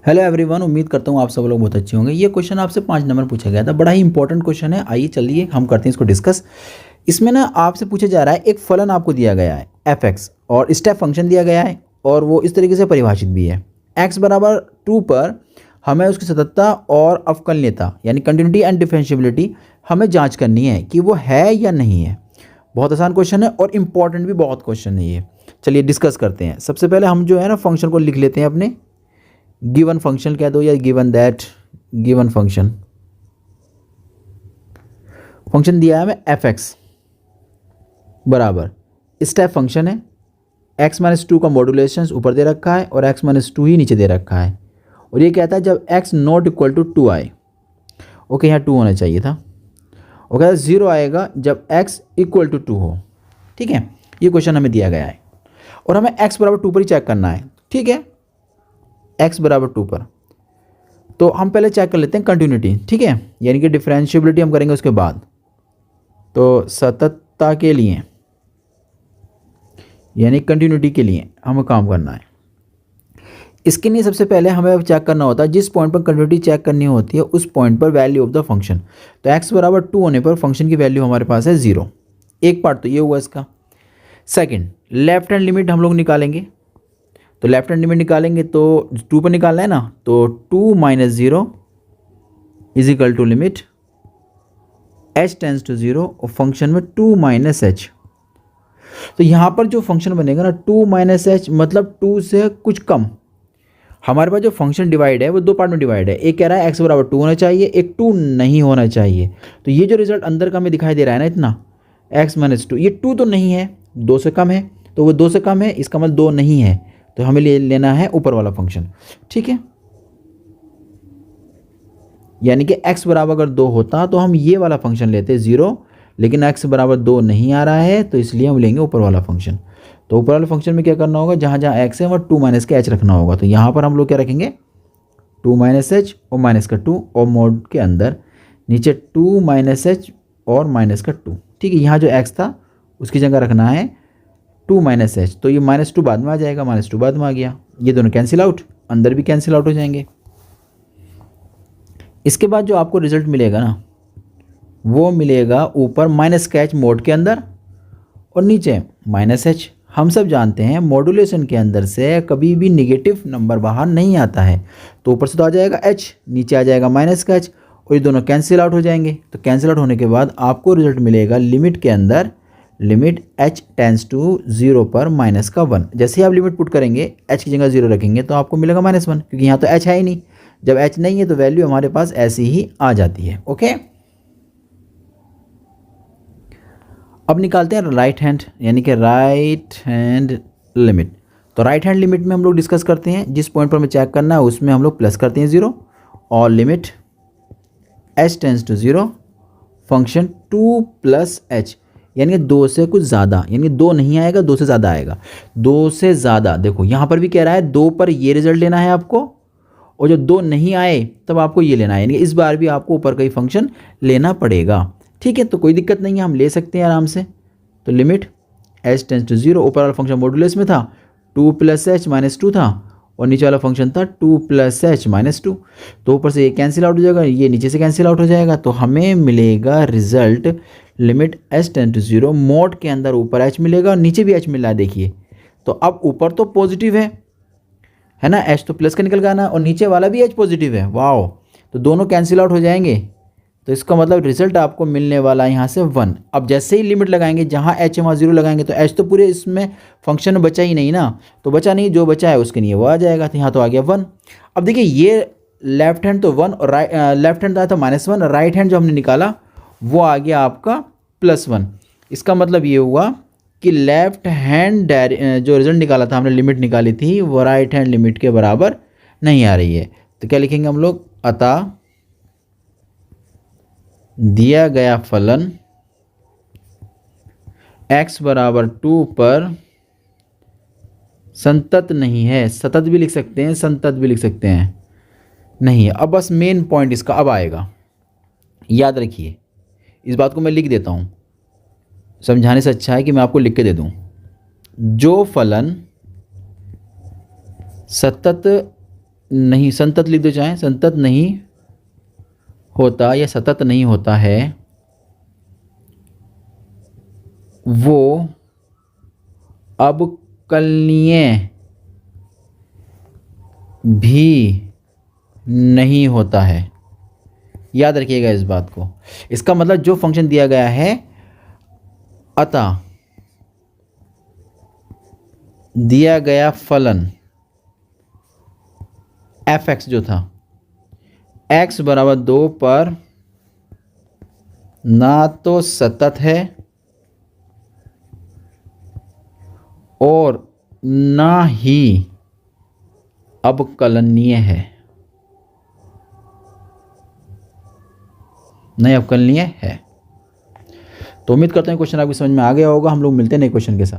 Hello everyone, उम्मीद करता हूँ आप सब लोग बहुत अच्छे होंगे। ये क्वेश्चन आपसे 5 नंबर पूछा गया था, बड़ा ही इंपॉर्टेंट क्वेश्चन है। आइए चलिए हम करते हैं इसको डिस्कस। इसमें ना आपसे पूछा जा रहा है, एक फलन आपको दिया गया है f(x) और स्टेप फंक्शन दिया गया है और वो इस तरीके से परिभाषित भी है। x बराबर 2 पर हमें उसकी सततता और अवकलनीयता यानी कंटिन्यूटी एंड डिफरेंशिएबिलिटी हमें जाँच करनी है कि वो है या नहीं है। बहुत आसान क्वेश्चन है और इम्पॉर्टेंट भी बहुत क्वेश्चन है ये। चलिए डिस्कस करते हैं। सबसे पहले हम जो है ना फंक्शन को लिख लेते हैं अपने। गिवन फंक्शन कह दो या गिवन दैट गिवन फंक्शन दिया है हमें f(x) बराबर स्टेप फंक्शन है। x - 2 का मॉड्यूलेशन ऊपर दे रखा है और x - 2 ही नीचे दे रखा है और ये कहता है जब x नॉट इक्वल टू 2 आए। ओके, यहाँ 2 होना चाहिए था। और कहता है 0 आएगा जब x इक्वल टू 2 हो। ठीक है, ये क्वेश्चन हमें दिया गया है और हमें x बराबर 2 पर ही चेक करना है। ठीक है, x बराबर 2 पर तो हम पहले चेक कर लेते हैं कंटिन्यूटी। ठीक है, यानी कि डिफरेंशिएबिलिटी हम करेंगे उसके बाद। तो सततता के लिए यानी कंटिन्यूटी के लिए हमें काम करना है। इसके लिए सबसे पहले हमें चेक करना होता है, जिस पॉइंट पर कंटिन्यूटी चेक करनी होती है उस पॉइंट पर वैल्यू ऑफ द फंक्शन। तो x बराबर 2 होने पर फंक्शन की वैल्यू हमारे पास है 0। एक पार्ट तो ये हुआ इसका। सेकंड, लेफ्ट हैंड लिमिट हम लोग निकालेंगे। तो लेफ्ट हैंड लिमिट निकालेंगे तो 2 पर निकालना है ना, तो 2 - 0 is equal to limit h tends to 0 और फंक्शन में 2 - h। तो यहाँ पर जो फंक्शन बनेगा ना 2 - h मतलब 2 से कुछ कम। हमारे पास जो फंक्शन डिवाइड है वो दो पार्ट में डिवाइड है। एक कह रहा है x बराबर 2 होना चाहिए, एक 2 नहीं होना चाहिए। तो ये जो रिजल्ट अंदर का हमें दिखाई दे रहा है ना, इतना x - 2, ये 2 तो नहीं है, 2 से कम है। तो वो 2 से कम है, इसका मतलब 2 नहीं है, तो हमें लेना है ऊपर वाला फंक्शन। ठीक है, यानी कि x बराबर अगर 2 होता तो हम ये वाला फंक्शन लेते 0, लेकिन x बराबर 2 नहीं आ रहा है तो इसलिए हम लेंगे ऊपर वाला फंक्शन। तो ऊपर वाले फंक्शन में क्या करना होगा, जहाँ जहाँ x है वहाँ 2 - के h रखना होगा। तो यहाँ पर हम लोग क्या रखेंगे, 2 - h और माइनस का 2 और मोड के अंदर नीचे 2 - h और माइनस का 2। ठीक है, यहाँ जो x था उसकी जगह रखना है 2 - h। तो ये -2 बाद में आ जाएगा, -2 बाद में आ गया, ये दोनों कैंसिल आउट, अंदर भी कैंसिल आउट हो जाएंगे। इसके बाद जो आपको रिजल्ट मिलेगा ना वो मिलेगा ऊपर -h मोड के अंदर और नीचे -h। हम सब जानते हैं मॉड्यूलेशन के अंदर से कभी भी नेगेटिव नंबर बाहर नहीं आता है। तो ऊपर से तो आ जाएगा h, नीचे आ जाएगा -h और ये दोनों कैंसिल आउट हो जाएंगे। तो कैंसिल आउट होने के बाद आपको रिजल्ट मिलेगा लिमिट के अंदर लिमिट h टेंस टू 0 पर -1। जैसे ही आप लिमिट पुट करेंगे h की जगह 0 रखेंगे तो आपको मिलेगा -1, क्योंकि यहाँ तो h है ही नहीं। जब h नहीं है तो वैल्यू हमारे पास ऐसी ही आ जाती है। ओके, अब निकालते हैं राइट हैंड यानी कि राइट हैंड लिमिट। तो राइट हैंड लिमिट में हम लोग डिस्कस करते हैं, जिस पॉइंट पर हमें चेक करना है उसमें हम लोग प्लस करते हैं 0 और limit h tends to 0 function 2 + h यानी कि 2 से कुछ ज़्यादा, यानी 2 नहीं आएगा, 2 से ज़्यादा आएगा। 2 से ज़्यादा, देखो यहाँ पर भी कह रहा है 2 पर ये रिजल्ट लेना है आपको और जब 2 नहीं आए तब आपको ये लेना है, यानी इस बार भी आपको ऊपर का ही फंक्शन लेना पड़ेगा। ठीक है, तो कोई दिक्कत नहीं है, हम ले सकते हैं आराम से। तो लिमिट h टेंस टू 0, ऊपर वाला फंक्शन मॉड्यूलस में था 2 + h -2 था और नीचे वाला फंक्शन था 2 + h -2। तो ऊपर से ये कैंसिल आउट हो जाएगा, ये नीचे से कैंसिल आउट हो जाएगा। तो हमें मिलेगा result limit h tends to 0, mod के अंदर ऊपर h मिलेगा और नीचे भी h मिल रहा है। देखिए, तो अब ऊपर तो पॉजिटिव है ना, h तो प्लस का निकल गया ना, और नीचे वाला भी h पॉजिटिव है। वाओ, तो दोनों कैंसिल आउट हो जाएंगे। तो इसका मतलब रिजल्ट आपको मिलने वाला है यहाँ से 1। अब जैसे ही लिमिट लगाएंगे, जहाँ h है वहाँ 0 लगाएंगे तो h तो पूरे इसमें फंक्शन में बचा ही नहीं ना, तो बचा नहीं, जो बचा है उसके लिए वो आ जाएगा। तो यहाँ तो आ गया 1। अब देखिए ये लेफ्ट हैंड तो 1 और लेफ्ट हैंड आया था -1, राइट हैंड जो हमने निकाला वो आ गया आपका +1। इसका मतलब ये हुआ कि लेफ्ट हैंड जो रिजल्ट निकाला था हमने, लिमिट निकाली थी, वो राइट हैंड लिमिट के बराबर नहीं आ रही है। तो क्या लिखेंगे हम लोग, अतः दिया गया फलन x बराबर 2 पर संतत नहीं है। सतत भी लिख सकते हैं, संतत भी लिख सकते हैं, नहीं है। अब बस मेन पॉइंट इसका अब आएगा, याद रखिए। इस बात को मैं लिख देता हूँ, समझाने से अच्छा है कि मैं आपको लिख के दे दूँ। जो फलन सतत नहीं, संतत लिख दो चाहे, संतत नहीं होता या सतत नहीं होता है वो अवकलनीय भी नहीं होता है। याद रखिएगा इस बात को। इसका मतलब जो फंक्शन दिया गया है, अतः दिया गया फलन f(x) जो था x बराबर 2 पर ना तो सतत है और ना ही अवकलनीय है, नहीं अवकलनीय है। तो उम्मीद करते हैं क्वेश्चन आपकी समझ में आ गया होगा। हम लोग मिलते हैं नए क्वेश्चन के साथ।